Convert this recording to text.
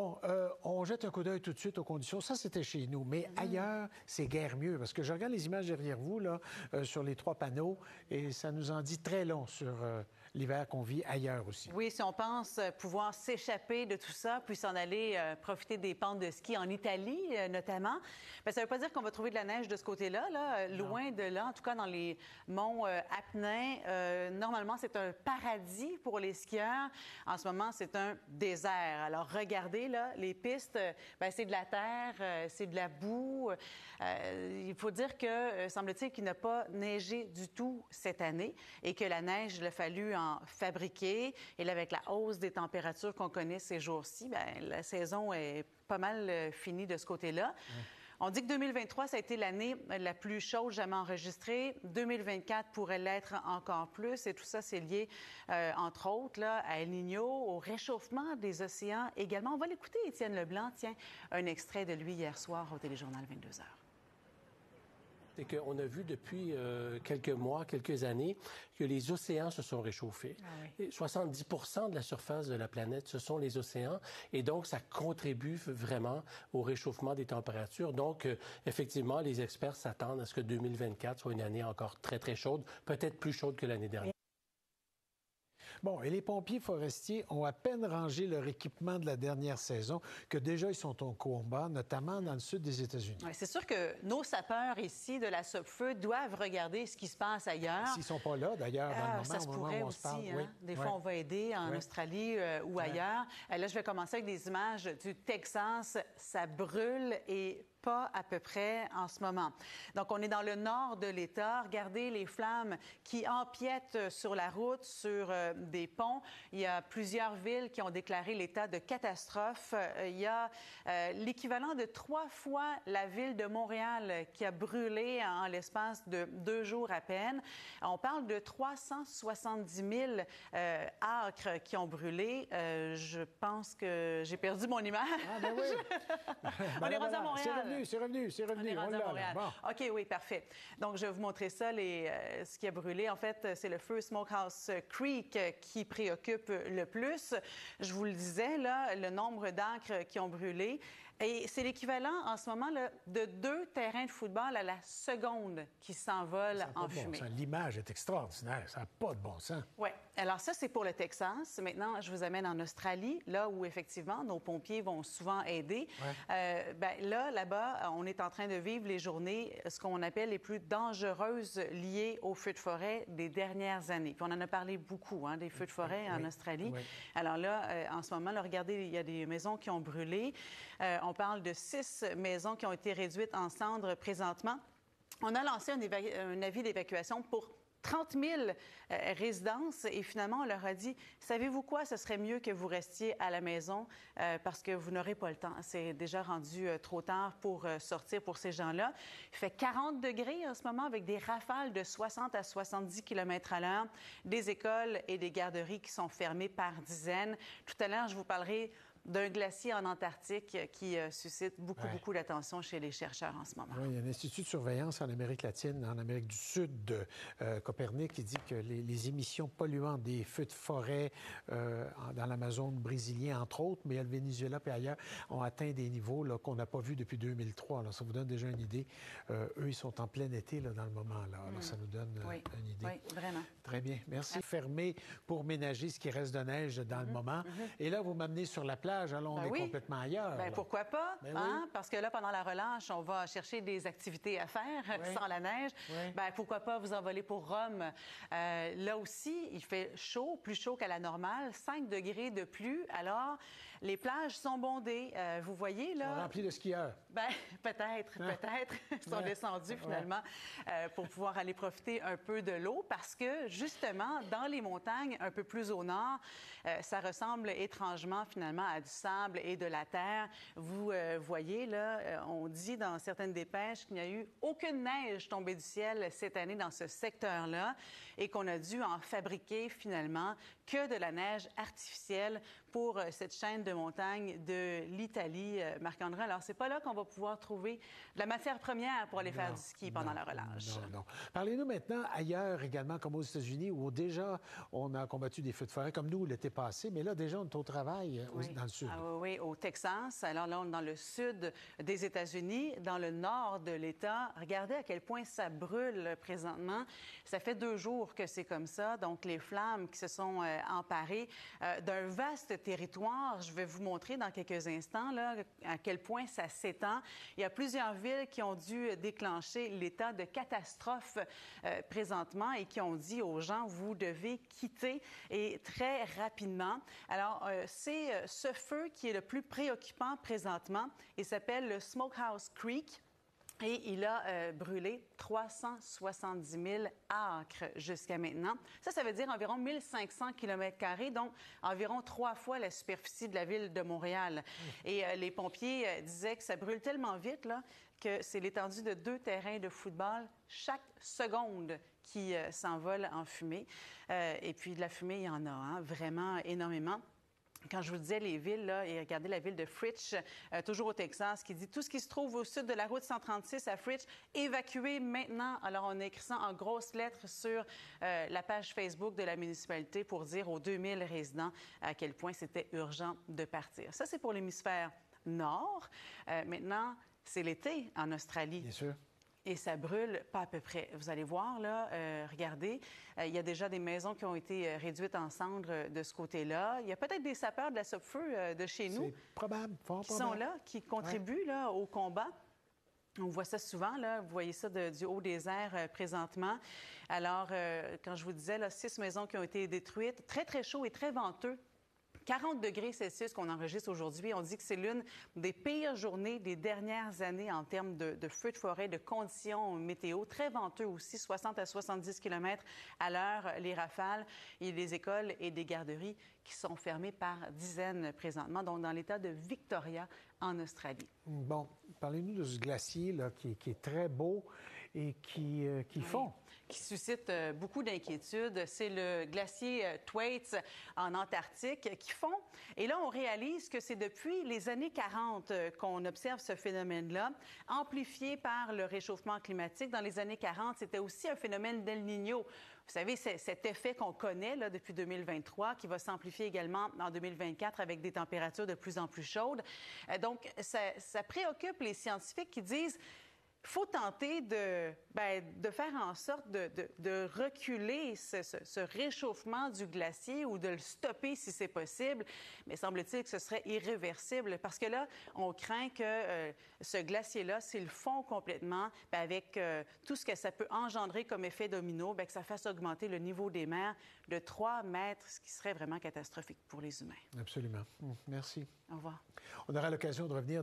Bon, on jette un coup d'œil tout de suite aux conditions. Ça, c'était chez nous. Mais ailleurs, c'est guère mieux. Parce que je regarde les images derrière vous, là, sur les 3 panneaux, et ça nous en dit très long sur l'hiver qu'on vit ailleurs aussi. Oui, si on pense pouvoir s'échapper de tout ça, puis s'en aller profiter des pentes de ski en Italie, notamment, bien, ça ne veut pas dire qu'on va trouver de la neige de ce côté-là. Là. Loin de là, en tout cas dans les monts Apennins. Normalement, c'est un paradis pour les skieurs. En ce moment, c'est un désert. Alors, regardez, là, les pistes, bien, c'est de la terre, c'est de la boue. Il faut dire que, semble-t-il, qu'il n'a pas neigé du tout cette année et que la neige, il a fallu en fabriquer. Et là, avec la hausse des températures qu'on connaît ces jours-ci, bien, la saison est pas mal finie de ce côté-là. On dit que 2023, ça a été l'année la plus chaude jamais enregistrée. 2024 pourrait l'être encore plus. Et tout ça, c'est lié, entre autres, là, à El Niño, au réchauffement des océans également. On va l'écouter, Étienne Leblanc. Tiens, un extrait de lui hier soir au Téléjournal 22h. C'est qu'on a vu depuis quelques mois, quelques années, que les océans se sont réchauffés. Ah oui. 70 de la surface de la planète, ce sont les océans. Et donc, ça contribue vraiment au réchauffement des températures. Donc, effectivement, les experts s'attendent à ce que 2024 soit une année encore très, très chaude, peut-être plus chaude que l'année dernière. Bon, et les pompiers forestiers ont à peine rangé leur équipement de la dernière saison que déjà ils sont au combat, notamment dans le sud des États-Unis. Oui, c'est sûr que nos sapeurs ici de la Sopfeu doivent regarder ce qui se passe ailleurs. S'ils ne sont pas là, d'ailleurs, dans le moment, ça se pourrait aussi, parle. hein? Oui. Des fois, on va aider en Australie ou ailleurs. Là, je vais commencer avec des images du Texas. Ça brûle et pas à peu près en ce moment. Donc, on est dans le nord de l'État. Regardez les flammes qui empiètent sur la route, sur des ponts. Il y a plusieurs villes qui ont déclaré l'état de catastrophe. Il y a l'équivalent de 3 fois la ville de Montréal qui a brûlé en l'espace de 2 jours à peine. On parle de 370 000 acres qui ont brûlé. Je pense que j'ai perdu mon image. Ah, ben oui. On est rendu à Montréal. C'est revenu. On est rendu à Montréal. Bon. OK, oui, parfait. Donc, je vais vous montrer ça, ce qui a brûlé. En fait, c'est le feu Smokehouse Creek qui préoccupe le plus. Je vous le disais, là, le nombre d'acres qui ont brûlé. Et c'est l'équivalent, en ce moment, là, de 2 terrains de football à la seconde qui s'envolent en fumée. Bon, l'image est extraordinaire. Ça n'a pas de bon sens. Oui. Alors ça, c'est pour le Texas. Maintenant, je vous amène en Australie, là où, effectivement, nos pompiers vont souvent aider. Ouais. Là-bas, on est en train de vivre les journées, ce qu'on appelle les plus dangereuses liées aux feux de forêt des dernières années. Puis on en a parlé beaucoup, hein, des feux de forêt en Australie. Oui. Alors là, en ce moment, là, regardez, il y a des maisons qui ont brûlé. On parle de 6 maisons qui ont été réduites en cendres présentement. On a lancé un avis d'évacuation pour 30 000 résidences et finalement, on leur a dit, savez-vous quoi, ce serait mieux que vous restiez à la maison parce que vous n'aurez pas le temps. C'est déjà rendu trop tard pour sortir pour ces gens-là. Il fait 40 degrés en ce moment avec des rafales de 60 à 70 km à l'heure, des écoles et des garderies qui sont fermées par dizaines. Tout à l'heure, je vous parlerai d'un glacier en Antarctique qui suscite beaucoup d'attention chez les chercheurs en ce moment. Oui, il y a un institut de surveillance en Amérique latine, en Amérique du Sud, de Copernic, qui dit que les émissions polluantes des feux de forêt dans l'Amazone brésilien, entre autres, mais le Venezuela et ailleurs, ont atteint des niveaux là, qu'on n'a pas vus depuis 2003. Alors, ça vous donne déjà une idée. Eux, ils sont en plein été là, dans le moment. Là. Alors, ça nous donne une idée. Oui, vraiment. Très bien. Merci. Fermé pour ménager ce qui reste de neige dans le moment. Et là, vous m'amenez sur la plage. Alors, on est complètement ailleurs. Bien, pourquoi pas? Hein? Parce que là, pendant la relâche, on va chercher des activités à faire sans la neige. Bien, pourquoi pas vous envoler pour Rome? Là aussi, il fait chaud, plus chaud qu'à la normale, 5 degrés de plus. Alors, les plages sont bondées. Vous voyez, là... Ils sont remplis de skieurs. Bien, peut-être. Ils sont descendus, finalement, pour pouvoir aller profiter un peu de l'eau. Parce que, justement, dans les montagnes, un peu plus au nord, ça ressemble étrangement, finalement, à du sable et de la terre. Vous voyez, là, on dit dans certaines dépêches qu'il n'y a eu aucune neige tombée du ciel cette année dans ce secteur-là et qu'on a dû en fabriquer finalement que de la neige artificielle pour cette chaîne de montagnes de l'Italie, Marc-André. Alors, c'est pas là qu'on va pouvoir trouver de la matière première pour aller faire du ski pendant la relâche. Non. Parlez-nous maintenant ailleurs également, comme aux États-Unis, où déjà on a combattu des feux de forêt, comme nous l'été passé, mais là, déjà, on est au travail dans le sud. Oui, au Texas. Alors là, on est dans le sud des États-Unis, dans le nord de l'État. Regardez à quel point ça brûle présentement. Ça fait 2 jours que c'est comme ça. Donc, les flammes qui se sont emparées d'un vaste territoire. Je vais vous montrer dans quelques instants là, à quel point ça s'étend. Il y a plusieurs villes qui ont dû déclencher l'état de catastrophe présentement et qui ont dit aux gens, vous devez quitter et très rapidement. Alors, c'est ce feu qui est le plus préoccupant présentement. Il s'appelle le Smokehouse Creek. Et il a brûlé 370 000 acres jusqu'à maintenant. Ça veut dire environ 1500 km², donc environ 3 fois la superficie de la ville de Montréal. Et les pompiers disaient que ça brûle tellement vite là, que c'est l'étendue de 2 terrains de football chaque seconde qui s'envole en fumée. Et puis de la fumée, il y en a vraiment énormément. Quand je vous disais les villes, là, et regardez la ville de Fritch, toujours au Texas, qui dit tout ce qui se trouve au sud de la route 136 à Fritch, évacué maintenant. Alors, on a écrit ça en grosses lettres sur la page Facebook de la municipalité pour dire aux 2000 résidents à quel point c'était urgent de partir. Ça, c'est pour l'hémisphère nord. Maintenant, c'est l'été en Australie. Bien sûr. Et ça brûle pas à peu près. Vous allez voir, là, regardez, il y a déjà des maisons qui ont été réduites en cendres de ce côté-là. Il y a peut-être des sapeurs de la Sopfeu de chez nous. C'est probable, fort qui sont là, qui contribuent là, au combat. On voit ça souvent, là. Vous voyez ça du haut des airs présentement. Alors, quand je vous disais, là, 6 maisons qui ont été détruites, très, très chaud et très venteux. 40 degrés Celsius qu'on enregistre aujourd'hui. On dit que c'est l'une des pires journées des dernières années en termes de feux de forêt, de conditions météo. Très venteux aussi, 60 à 70 km à l'heure, les rafales. Il y a des écoles et des garderies qui sont fermées par dizaines présentement, donc dans l'État de Victoria, en Australie. Bon, parlez-nous de ce glacier là, qui est très beau et qui fond. Qui suscite beaucoup d'inquiétudes. C'est le glacier Thwaites en Antarctique qui fond. Et là, on réalise que c'est depuis les années 40 qu'on observe ce phénomène-là, amplifié par le réchauffement climatique. Dans les années 40, c'était aussi un phénomène d'El Niño. Vous savez, c'est cet effet qu'on connaît là, depuis 2023, qui va s'amplifier également en 2024 avec des températures de plus en plus chaudes. Donc, ça préoccupe les scientifiques qui disent il faut tenter de faire en sorte de reculer ce réchauffement du glacier ou de le stopper si c'est possible. Mais semble-t-il que ce serait irréversible parce que là, on craint que ce glacier-là, s'il fond complètement, avec tout ce que ça peut engendrer comme effet domino, que ça fasse augmenter le niveau des mers de 3 mètres, ce qui serait vraiment catastrophique pour les humains. Absolument. Merci. Au revoir. On aura l'occasion de revenir